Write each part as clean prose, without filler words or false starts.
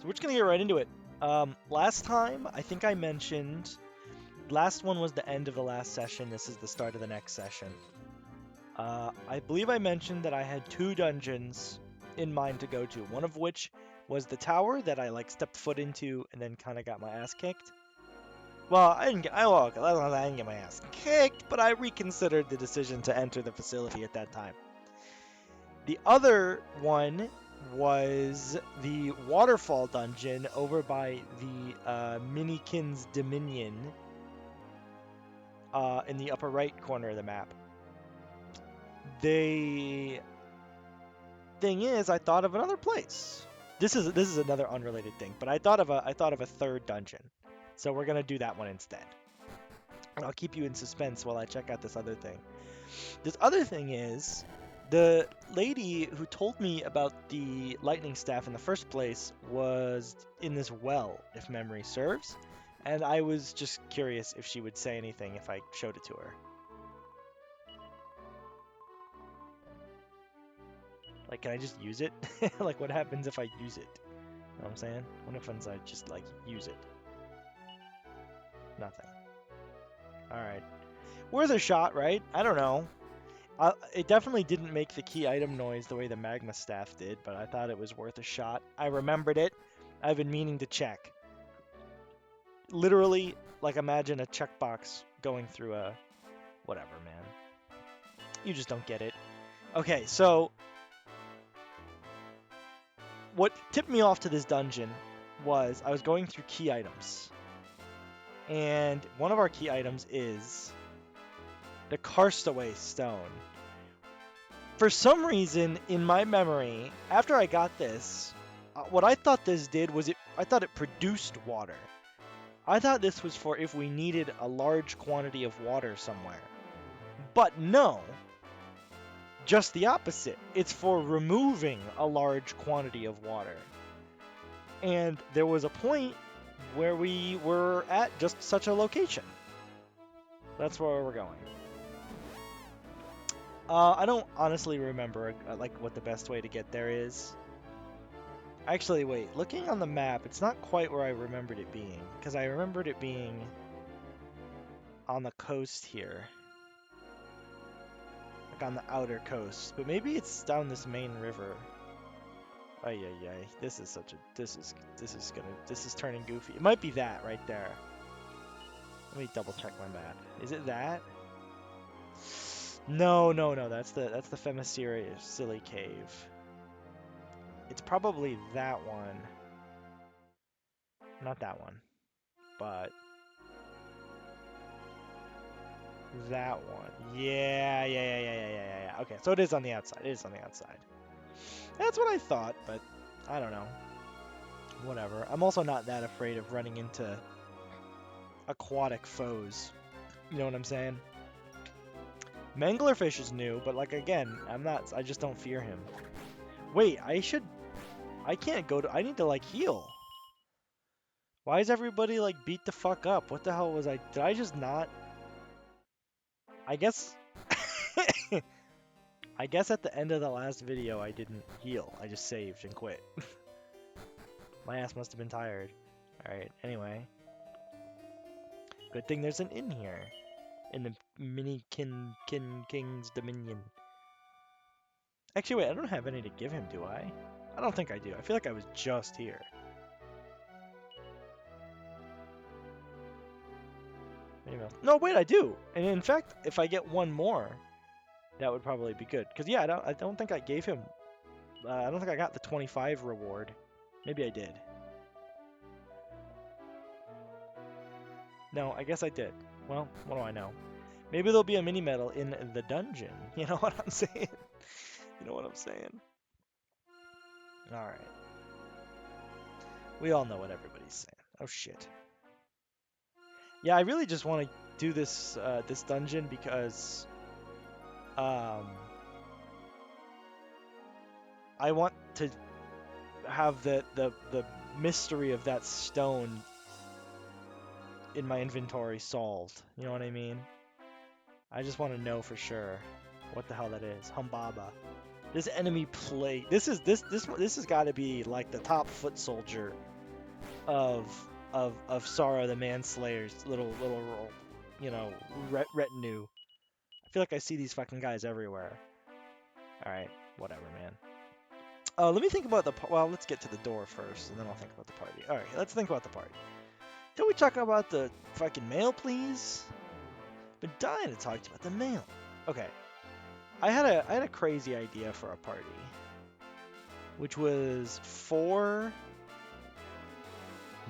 So we're just gonna get right into it. Last time, I think I mentioned, last one was the end of the last session. This is the start of the next session. I believe I mentioned that I had 2 dungeons in mind to go to. One of which was the tower that I stepped foot into and then kind of got my ass kicked. Well, I didn't get my ass kicked, but I reconsidered the decision to enter the facility at that time. The other one was the waterfall dungeon over by the Minikin's Dominion in the upper right corner of the map. The thing is, I thought of another place. This is another unrelated thing, but I thought of a third dungeon. So we're gonna do that one instead. And I'll keep you in suspense while I check out this other thing. This other thing is, the lady who told me about the lightning staff in the first place was in this well, if memory serves, and I was just curious if she would say anything if I showed it to her. Can I just use it? What happens if I use it? You know what I'm saying? What happens if I just, use it? Nothing. Alright. Worth a shot, right? I don't know. It definitely didn't make the key item noise the way the magma staff did, but I thought it was worth a shot. I remembered it. I've been meaning to check. Literally, imagine a checkbox going through a... whatever, man. You just don't get it. Okay, so... what tipped me off to this dungeon was I was going through key items. And one of our key items is the Karstaway Stone. For some reason, in my memory, after I got this, what I thought this did was I thought it produced water. I thought this was for if we needed a large quantity of water somewhere. But no! Just the opposite. It's for removing a large quantity of water. And there was a point where we were at just such a location. That's where we're going. I don't honestly remember what the best way to get there is. Actually, wait. Looking on the map, it's not quite where I remembered it being. Because I remembered it being on the coast here. On the outer coast. But maybe it's down this main river. Ay. This is turning goofy. It might be that right there. Let me double check my map. Is it that? No. That's the Femisiri Silly Cave. It's probably that one. Not that one. But that one. Yeah. Okay, so it is on the outside. That's what I thought, but I don't know. Whatever. I'm also not that afraid of running into aquatic foes. You know what I'm saying? Manglerfish is new, but again, I just don't fear him. Wait, I can't go to... I need to heal. Why is everybody beat the fuck up? What the hell was I... Did I just not... I guess... I guess at the end of the last video I didn't heal. I just saved and quit. My ass must have been tired. Alright, anyway. Good thing there's an inn here. In the King's Dominion. Actually, wait, I don't have any to give him, do I? I don't think I do. I feel like I was just here. Maybe no, wait, I do! And in fact, if I get one more... that would probably be good. Because, yeah, I don't think I gave him... I don't think I got the 25 reward. Maybe I did. No, I guess I did. Well, what do I know? Maybe there'll be a mini-medal in the dungeon. You know what I'm saying? Alright. We all know what everybody's saying. Oh, shit. Yeah, I really just want to do this this dungeon because... I want to have the mystery of that stone in my inventory solved. You know what I mean? I just want to know for sure what the hell that is. Humbaba. This enemy plague. This has got to be the top foot soldier of of Sorrow the Manslayer's little you know retinue. I feel like I see these fucking guys everywhere. All right, whatever, man. Let me think about the well. Let's get to the door first, and then I'll think about the party. All right, let's think about the party. Can we talk about the fucking mail, please? Been dying to talk to you about the mail. Okay, I had a crazy idea for a party, which was for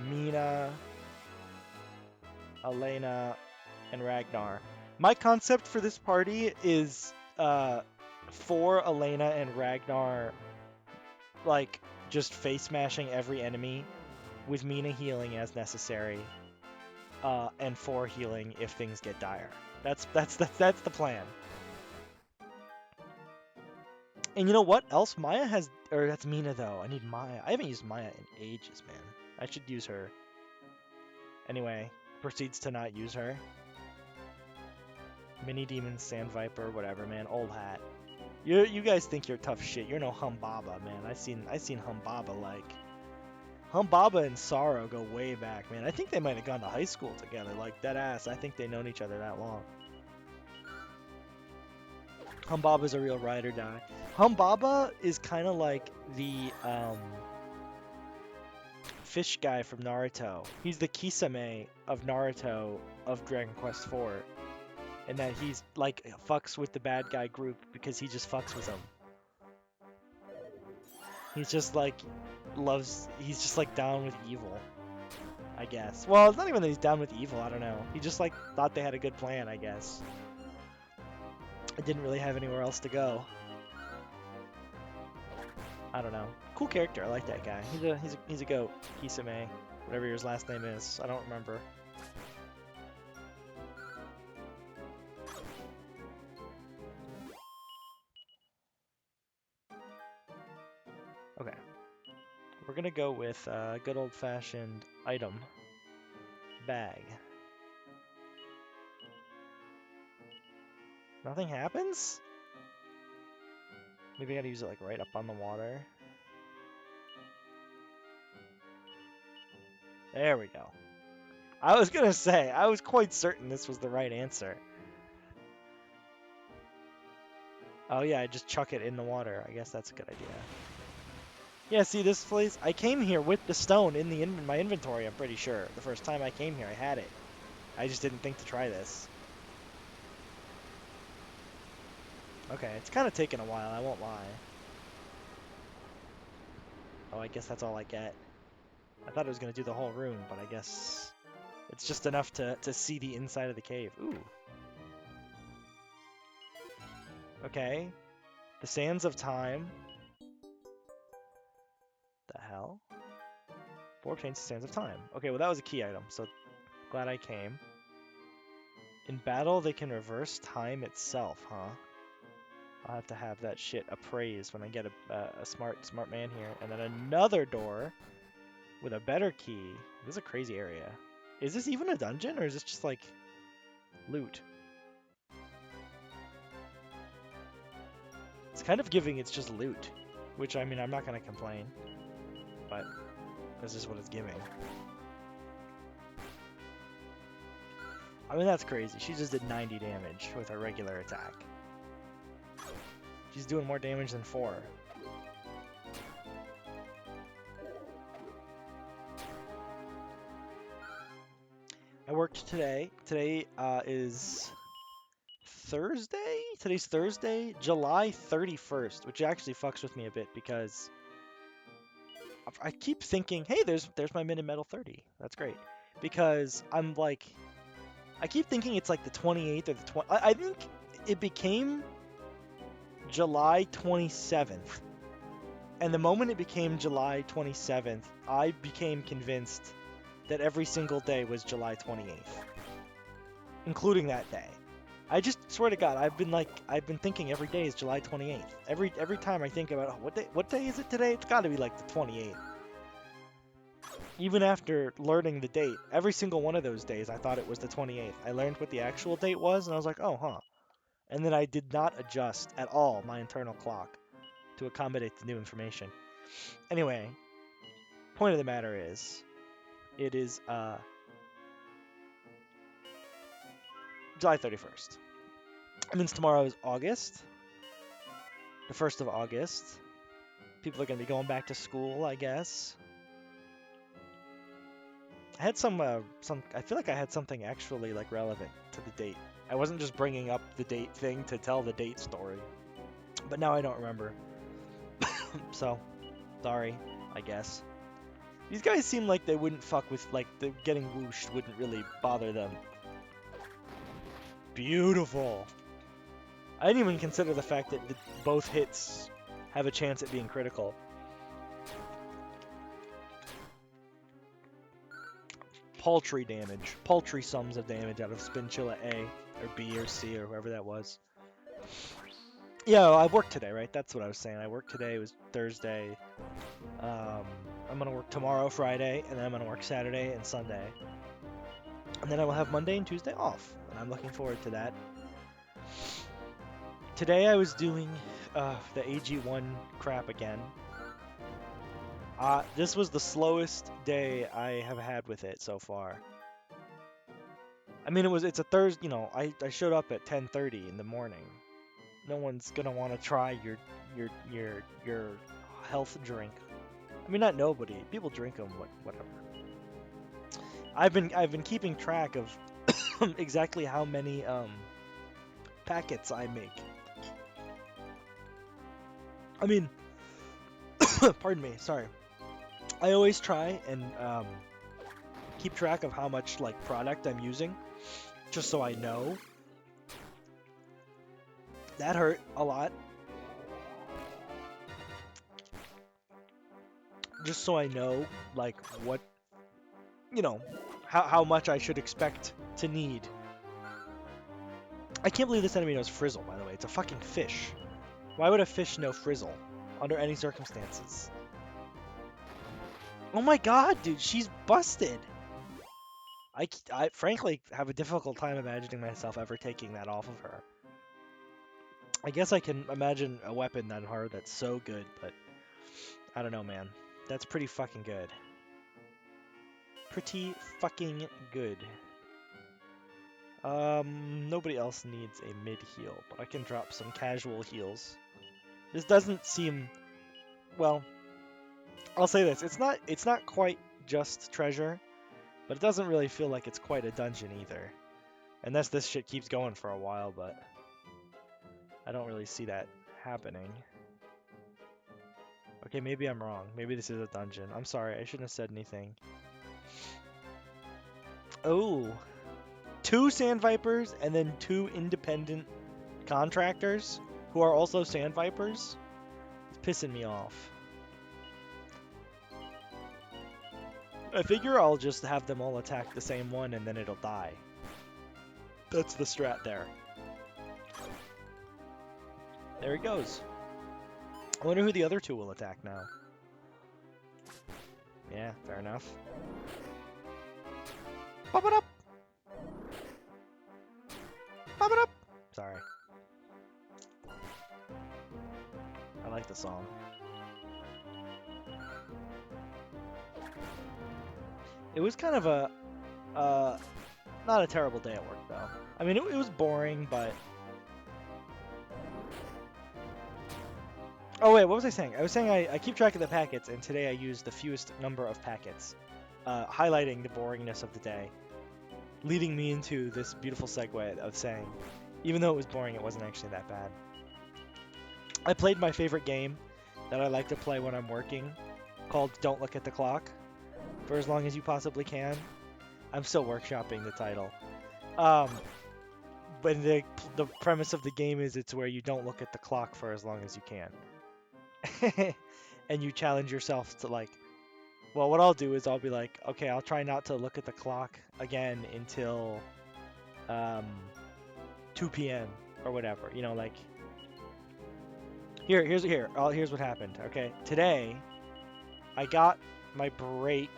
Mina, Elena, and Ragnar. My concept for this party is for Elena and Ragnar, like just face smashing every enemy, with Mina healing as necessary, and for healing if things get dire. That's the plan. And you know what else Maya has? Or that's Mina though. I need Maya. I haven't used Maya in ages, man. I should use her. Anyway, proceeds to not use her. Mini Demon, Sand Viper, whatever, man. Old hat. You guys think you're tough shit. You're no Humbaba, man. I seen Humbaba like. Humbaba and Sorrow go way back, man. I think they might have gone to high school together, like dead ass. I think they known each other that long. Humbaba's a real ride or die. Humbaba is kind of like the fish guy from Naruto. He's the Kisame of Naruto of Dragon Quest IV. And that he's like fucks with the bad guy group because he just fucks with them. He's just like he's just like down with evil, I guess. Well, it's not even that he's down with evil, I don't know. He just like thought they had a good plan, I guess. I didn't really have anywhere else to go. I don't know. Cool character, I like that guy. He's a goat. Kisame, whatever his last name is. I don't remember. Okay. We're gonna go with good old-fashioned item. Bag. Nothing happens? Maybe I gotta use it like right up on the water. There we go. I was gonna say, I was quite certain this was the right answer. Oh yeah, I just chuck it in the water. I guess that's a good idea. Yeah, see this place? I came here with the stone in my inventory, I'm pretty sure. The first time I came here, I had it. I just didn't think to try this. Okay, it's kind of taken a while, I won't lie. Oh, I guess that's all I get. I thought it was going to do the whole room, but I guess it's just enough to see the inside of the cave. Ooh. Okay. The Sands of Time. The hell? 4 change the Sands of Time. Okay, well that was a key item, so glad I came. In battle, they can reverse time itself, huh? I'll have to have that shit appraised when I get a smart man here. And then another door with a better key. This is a crazy area. Is this even a dungeon, or is this just like loot? It's kind of giving it's just loot, which I mean I'm not gonna complain, but this is what it's giving. I mean that's crazy. She just did 90 damage with her regular attack. She's doing more damage than 4. I worked today. Today is Thursday? Today's Thursday, July 31st, which actually fucks with me a bit because I keep thinking, hey, there's my Minute Metal 30. That's great. Because I'm like, I keep thinking it's like the 28th or the 20th. I think it became July 27th. And the moment it became July 27th, I became convinced that every single day was July 28th. Including that day. I just swear to God, I've been thinking every day is July 28th. Every time I think about what day is it today? It's got to be like the 28th. Even after learning the date, every single one of those days I thought it was the 28th. I learned what the actual date was and I was like, "Oh, huh." And then I did not adjust at all my internal clock to accommodate the new information. Anyway, point of the matter is, It is July 31st. It means tomorrow is August, the 1st of August. People are going to be going back to school, I guess. I had some. I feel like I had something actually like relevant to the date. I wasn't just bringing up the date thing to tell the date story, but now I don't remember. So, sorry, I guess. These guys seem like they wouldn't fuck with, like, the getting whooshed wouldn't really bother them. Beautiful. I didn't even consider the fact that both hits have a chance at being critical. Paltry damage. Paltry sums of damage out of Spinchilla A, or B, or C, or whoever that was. Yeah, I worked today, right? That's what I was saying. I worked today. It was Thursday. I'm going to work tomorrow, Friday, and then I'm going to work Saturday and Sunday. And then I will have Monday and Tuesday off, and I'm looking forward to that. Today I was doing the AG1 crap again. This was the slowest day I have had with it so far. I mean, it's a Thursday, you know, I showed up at 10:30 in the morning. No one's gonna want to try your health drink. I mean, not nobody. People drink them, whatever. I've been keeping track of exactly how many packets I make. I mean, pardon me, sorry. I always try and keep track of how much like product I'm using, just so I know. That hurt a lot. Just so I know, like, what, you know, how much I should expect to need. I can't believe this enemy knows Frizzle, by the way. It's a fucking fish. Why would a fish know Frizzle under any circumstances? Oh my god, dude, she's busted. I frankly have a difficult time imagining myself ever taking that off of her. I guess I can imagine a weapon on her that's so good, but I don't know, man. That's pretty fucking good. Pretty fucking good. Nobody else needs a mid heal, but I can drop some casual heals. This doesn't seem, well, I'll say this, it's not quite just treasure, but it doesn't really feel like it's quite a dungeon either. Unless this shit keeps going for a while, but I don't really see that happening. Okay, maybe I'm wrong. Maybe this is a dungeon. I'm sorry, I shouldn't have said anything. Oh, 2 Sand Vipers and then 2 independent contractors who are also Sand Vipers? It's pissing me off. I figure I'll just have them all attack the same one and then it'll die. That's the strat there. There he goes. I wonder who the other 2 will attack now. Yeah, fair enough. Pop it up! Pop it up! Sorry. I like the song. It was kind of a, not a terrible day at work though. I mean, it was boring, but... Oh wait, what was I saying? I was saying I keep track of the packets, and today I used the fewest number of packets, highlighting the boringness of the day, leading me into this beautiful segue of saying, even though it was boring, it wasn't actually that bad. I played my favorite game that I like to play when I'm working, called Don't Look at the Clock, for as long as you possibly can. I'm still workshopping the title. But the premise of the game is it's where you don't look at the clock for as long as you can. And you challenge yourself to, like, well, what I'll do is I'll be like, okay, I'll try not to look at the clock again until 2 p.m. or whatever, you know, like, here's what happened. Okay, today I got my break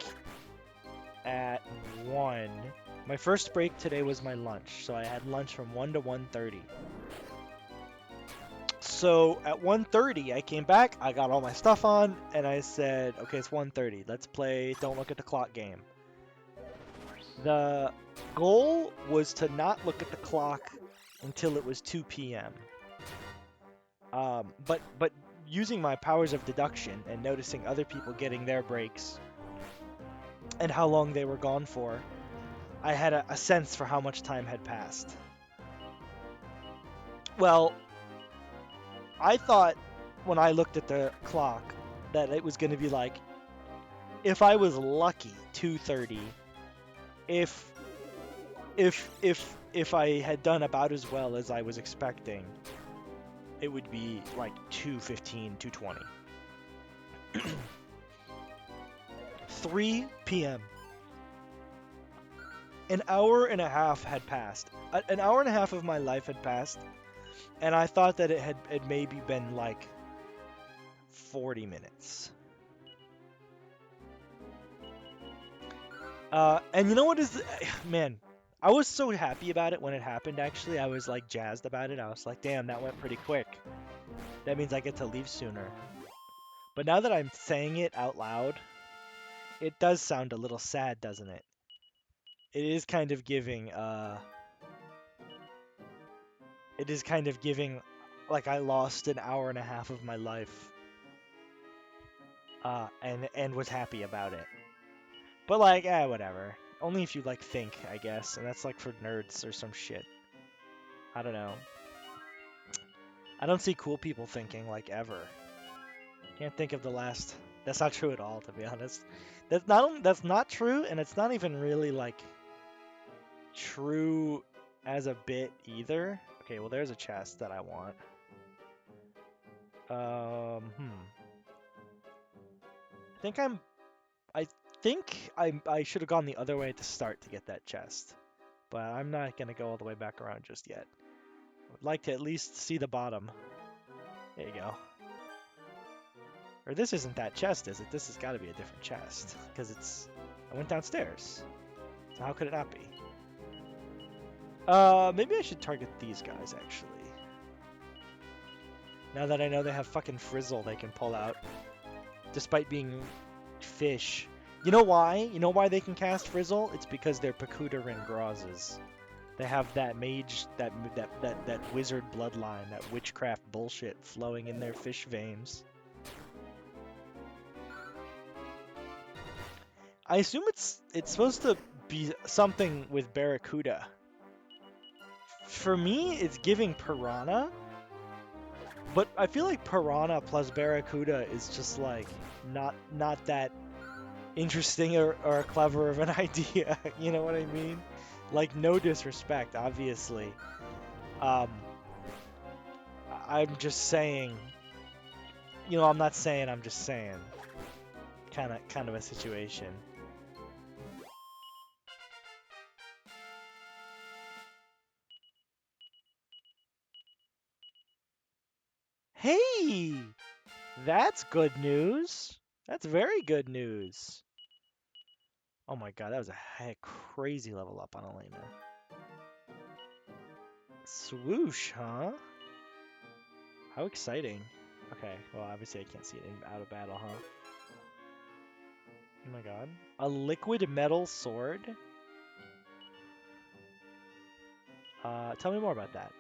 at 1. My first break today was my lunch, so I had lunch from 1 to 1:30. So at 1:30, I came back, I got all my stuff on, and I said, okay, it's 1:30. Let's play Don't Look at the Clock game. The goal was to not look at the clock until it was 2 p.m. But using my powers of deduction and noticing other people getting their breaks and how long they were gone for, I had a sense for how much time had passed. Well, I thought when I looked at the clock that it was going to be like, if I was lucky, 2:30. If if I had done about as well as I was expecting, it would be like 2:15, 2:20. 3 p.m. An hour and a half had passed. An hour and a half of my life had passed, and I thought that it had maybe been like 40 minutes. And you know what is, man, I was so happy about it when it happened, actually. I was like jazzed about it. I was like, damn, that went pretty quick. That means I get to leave sooner. But now that I'm saying it out loud, it does sound a little sad, doesn't it? It is kind of giving, it is kind of giving, like I lost an hour and a half of my life, and was happy about it. But like, whatever. Only if you like think, I guess, and that's like for nerds or some shit. I don't know. I don't see cool people thinking like ever. Can't think of the last. That's not true at all, to be honest. That's not true, and it's not even really like true as a bit either. Okay, well there's a chest that I want. I think I should have gone the other way at the start to get that chest, but I'm not gonna go all the way back around just yet. I would like to at least see the bottom. There you go. Or this isn't that chest, is it? This has got to be a different chest, because I went downstairs. So how could it not be? Maybe I should target these guys, actually. Now that I know they have fucking frizzle they can pull out, despite being fish. You know why? You know why they can cast frizzle? It's because they're Pakuta and Grozes. They have that mage, that wizard bloodline, that witchcraft bullshit flowing in their fish veins. I assume it's supposed to be something with Barracuda. For me, it's giving Piranha, but I feel like Piranha plus Barracuda is just like not that interesting or clever of an idea. You know what I mean? Like, no disrespect, obviously. I'm just saying. You know, I'm not saying. I'm just saying. Kind of a situation. Hey! That's good news. That's very good news. Oh my god, that was a crazy level up on Elena. Swoosh, huh? How exciting. Okay, well, obviously I can't see it out of battle, huh? Oh my god. A liquid metal sword? Tell me more about that.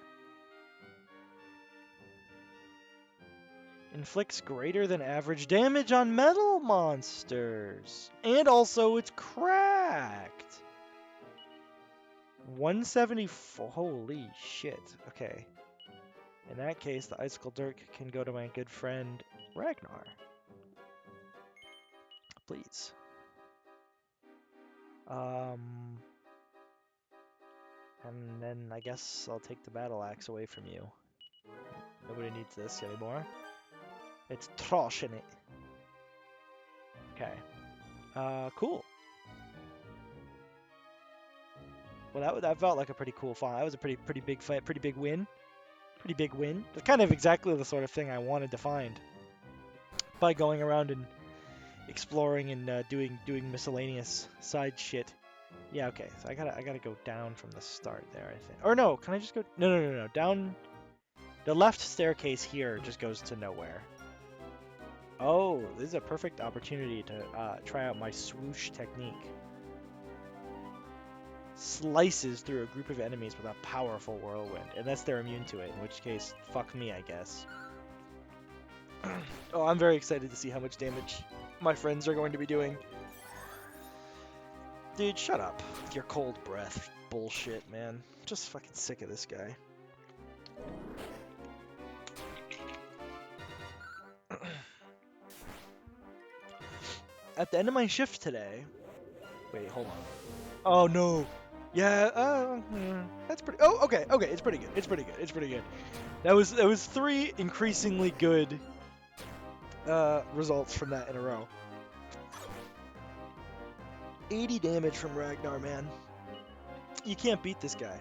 Inflicts greater than average damage on metal monsters. And also it's cracked. 174. Holy shit. Okay. In that case, the icicle dirk can go to my good friend Ragnar. Please. And then I guess I'll take the battle axe away from you. Nobody needs this anymore. It's trash in it. Okay. Cool. Well, that felt like a pretty cool fight. That was a pretty big fight, pretty big win. Pretty big win. It's kind of exactly the sort of thing I wanted to find by going around and exploring and doing miscellaneous side shit. Yeah, okay. So I gotta go down from the start there, I think. Or no, can I just go? No. Down. The left staircase here just goes to nowhere. Oh, this is a perfect opportunity to try out my swoosh technique. slices through a group of enemies with a powerful whirlwind, unless they're immune to it, in which case, fuck me, I guess. Oh, I'm very excited to see how much damage my friends are going to be doing. Dude, shut up with your cold breath bullshit, man. Just fucking sick of this guy. At the end of my shift today... Wait, hold on. Oh, no. Yeah, that's pretty... Oh, okay, it's pretty good. It's pretty good. That was 3 increasingly good results from that in a row. 80 damage from Ragnar, man. You can't beat this guy.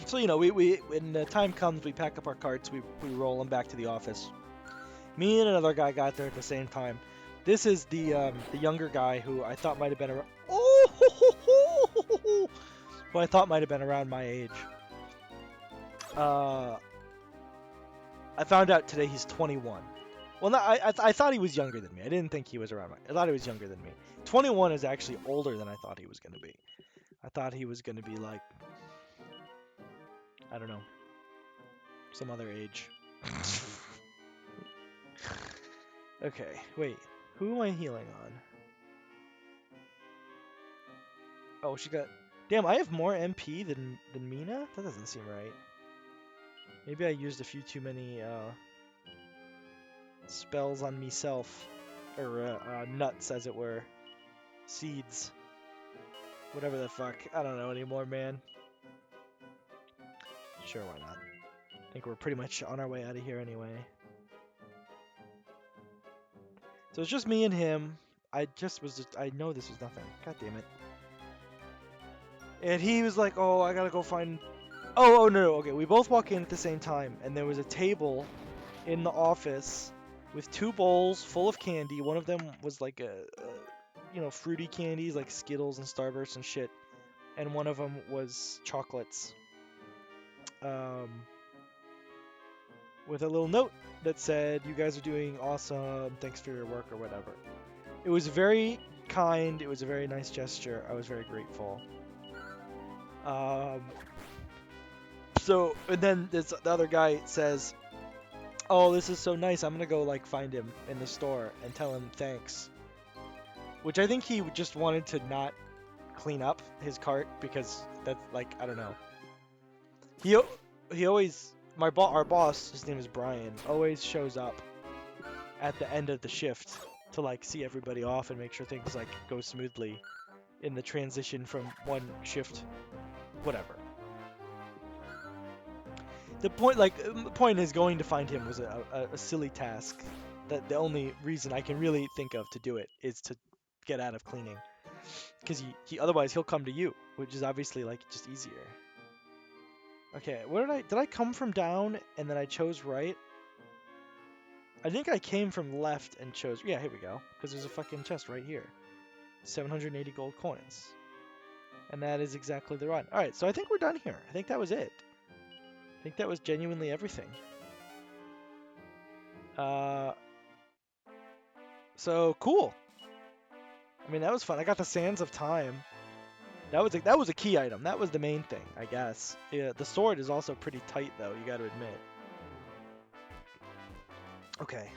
So, you know, we when the time comes, we pack up our carts, we roll them back to the office. Me and another guy got there at the same time. This is the younger guy who I thought might have been around... Oh! Who I thought might have been around my age. I found out today he's 21. Well, no, I thought he was younger than me. I didn't think he was around my... I thought he was younger than me. 21 is actually older than I thought he was going to be. I thought he was going to be like... I don't know. Some other age. Okay, wait. Who am I healing on? Oh, she got... Damn, I have more MP than Mina? That doesn't seem right. Maybe I used a few too many spells on myself. Or nuts, as it were. Seeds. Whatever the fuck. I don't know anymore, man. Sure, why not? I think we're pretty much on our way out of here anyway. So it's just me and him. I know this was nothing. God damn it. And he was like, oh, I gotta go find... Oh, no, okay. We both walk in at the same time, and there was a table in the office with 2 bowls full of candy. One of them was like you know, fruity candies like Skittles and Starburst and shit. And one of them was chocolates. With a little note that said, you guys are doing awesome, thanks for your work or whatever. It was very kind, it was a very nice gesture, I was very grateful. So, and then the other guy says, oh, this is so nice, I'm gonna go like find him in the store and tell him thanks. Which I think he just wanted to not clean up his cart because that's like, I don't know. He always... Our boss, his name is Brian, always shows up at the end of the shift to like see everybody off and make sure things like go smoothly in the transition from one shift, whatever. The point is going to find him was a silly task. That the only reason I can really think of to do it is to get out of cleaning, because he otherwise he'll come to you, which is obviously like just easier. Okay, where did I come from down and then I chose right? I think I came from left and chose... Yeah, here we go. Because there's a fucking chest right here. 780 gold coins. And that is exactly the run. Alright, so I think we're done here. I think that was it. I think that was genuinely everything. So, cool. I mean, that was fun. I got the Sands of Time. That was a key item. That was the main thing, I guess. Yeah, the sword is also pretty tight, though, you gotta admit. Okay.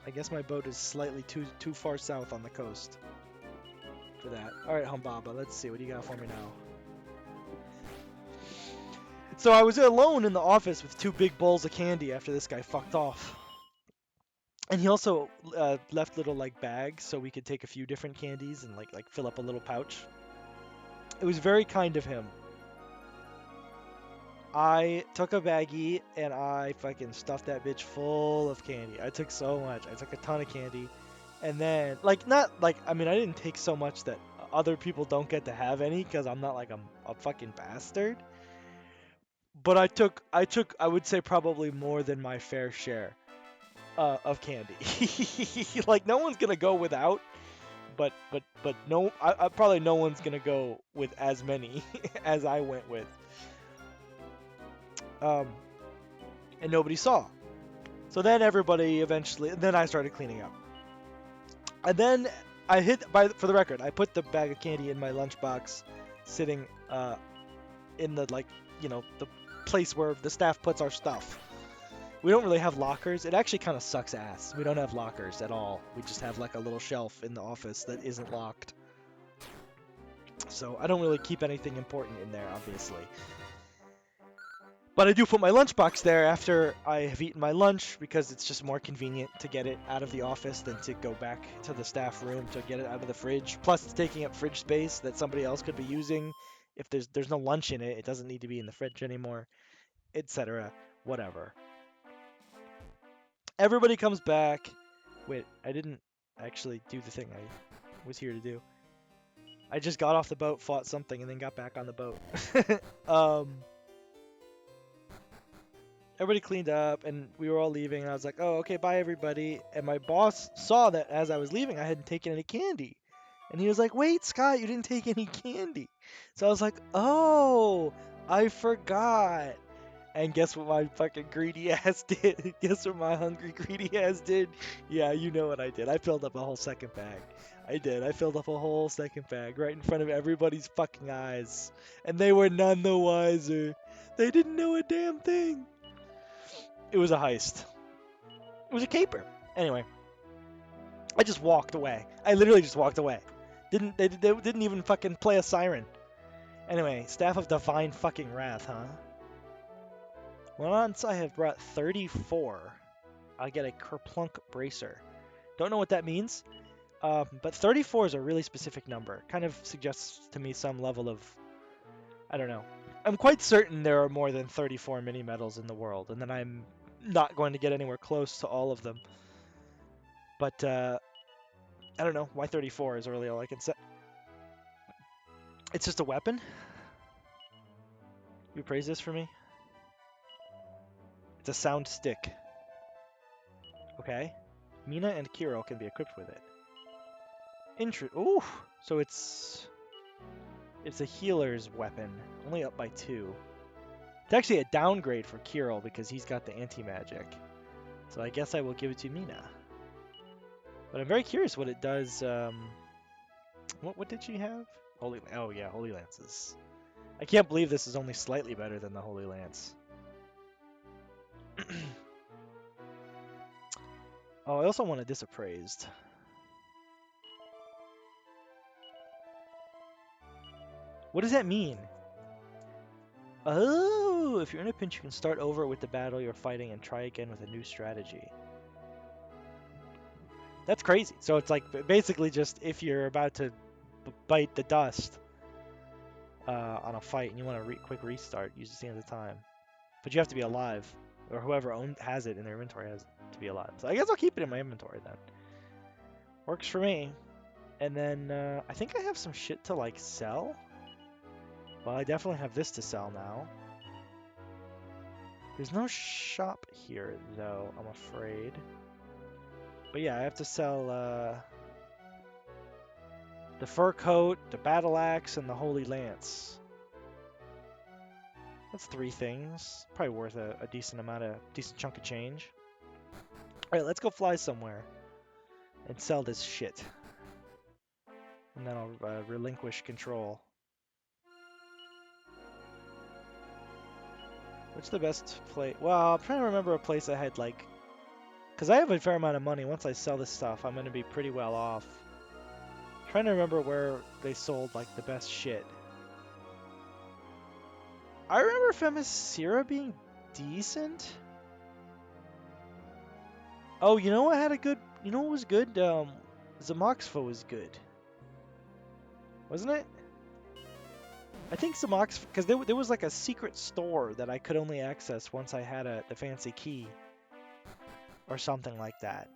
I guess my boat is slightly too far south on the coast for that. Alright, Humbaba, let's see. What do you got for me now? So I was alone in the office with 2 big bowls of candy after this guy fucked off. And he also left little, like, bags so we could take a few different candies and, like fill up a little pouch. It was very kind of him. I took a baggie and I fucking stuffed that bitch full of candy. I took so much. I took a ton of candy. And then, I didn't take so much that other people don't get to have any because I'm not like a fucking bastard. But I took, I would say probably more than my fair share of candy. Like, no one's gonna go without. But no, I probably no one's gonna go with as many as I went with. And nobody saw. So then everybody eventually, then I started cleaning up. And then for the record, I put the bag of candy in my lunchbox, sitting in the the place where the staff puts our stuff. We don't really have lockers. It actually kind of sucks ass. We don't have lockers at all. We just have like a little shelf in the office that isn't locked. So I don't really keep anything important in there, obviously. But I do put my lunchbox there after I have eaten my lunch because it's just more convenient to get it out of the office than to go back to the staff room to get it out of the fridge. Plus, it's taking up fridge space that somebody else could be using. If there's no lunch in it, it doesn't need to be in the fridge anymore, etc. Whatever. Everybody comes back. Wait, I didn't actually do the thing I was here to do. I just got off the boat, fought something, and then got back on the boat. Everybody cleaned up, and we were all leaving, and I was like, oh, okay, bye, everybody. And my boss saw that as I was leaving, I hadn't taken any candy. And he was like, wait, Scott, you didn't take any candy. So I was like, oh, I forgot. And guess what my fucking greedy ass did? Guess what my hungry greedy ass did? Yeah, you know what I did. I filled up a whole second bag. I did. I filled up a whole second bag right in front of everybody's fucking eyes. And they were none the wiser. They didn't know a damn thing. It was a heist. It was a caper. Anyway, I just walked away. I literally just walked away. They didn't even fucking play a siren. Anyway, Staff of Divine fucking Wrath, huh? Once I have brought 34, I get a Kerplunk Bracer. Don't know what that means, but 34 is a really specific number. Kind of suggests to me some level of, I don't know. I'm quite certain there are more than 34 mini medals in the world, and then I'm not going to get anywhere close to all of them. But I don't know why 34 is really all I can say. It's just a weapon. You praise this for me? It's a sound stick. Okay. Mina and Kiro can be equipped with it. Ooh! So it's a healer's weapon. Only up by 2. It's actually a downgrade for Kiro because he's got the anti-magic. So I guess I will give it to Mina. But I'm very curious what it does. What did she have? Holy Lances. I can't believe this is only slightly better than the Holy Lance. Oh, I also want a Disappraised. What does that mean? Oh, if you're in a pinch, you can start over with the battle you're fighting and try again with a new strategy. That's crazy. So it's like basically just if you're about to bite the dust on a fight and you want a quick restart, use the Sand of Time. But you have to be alive, or whoever has it in their inventory has to be alive. So I guess I'll keep it in my inventory then. Works for me. And then I think I have some shit to like sell. Well, I definitely have this to sell now. There's no shop here though, I'm afraid. But yeah, I have to sell the fur coat, the battle axe, and the holy lance. That's 3 things. Probably worth a decent chunk of change. Alright, let's go fly somewhere and sell this shit. And then I'll relinquish control. What's the best place? Well, I'm trying to remember a place I had like... Because I have a fair amount of money. Once I sell this stuff, I'm going to be pretty well off. I'm trying to remember where they sold like the best shit. I remember Femisira being decent. Oh, you know what had a good... You know what was good? Zamoxfa was good. Wasn't it? I think Zamoxfa... Because there was like a secret store that I could only access once I had the fancy key. Or something like that.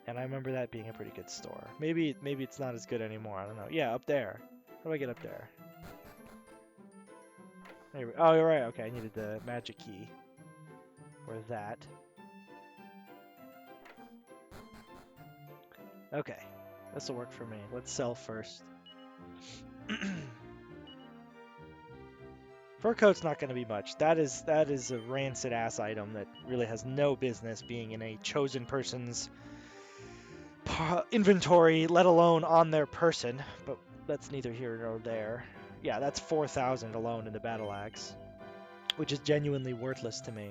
And I remember that being a pretty good store. Maybe it's not as good anymore. I don't know. Yeah, up there. How do I get up there? Oh, you're right. Okay, I needed the magic key for that. Okay, this will work for me. Let's sell first. Fur coat's not going to be much. That is a rancid ass item that really has no business being in a chosen person's inventory, let alone on their person, but that's neither here nor there. Yeah, that's 4,000 alone in the battle axe, which is genuinely worthless to me.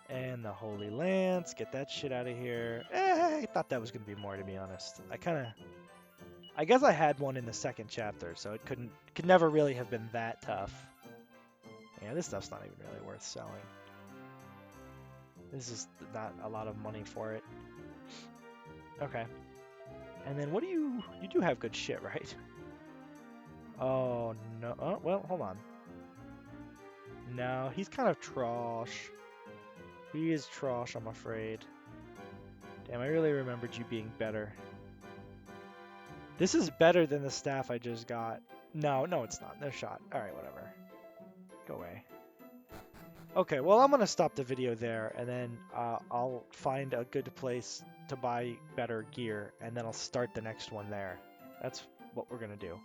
And the Holy Lance, get that shit out of here. I thought that was going to be more, to be honest. I guess I had one in the second chapter, so it could never really have been that tough. Yeah, this stuff's not even really worth selling. This is not a lot of money for it. Okay. And then what do you do have good shit, right? Oh, no. Oh, well, hold on. No, he's kind of trosh. He is trosh, I'm afraid. Damn, I really remembered you being better. This is better than the staff I just got. No, it's not. No shot. Alright, whatever. Go away. Okay, well, I'm going to stop the video there, and then I'll find a good place to buy better gear, and then I'll start the next one there. That's what we're going to do.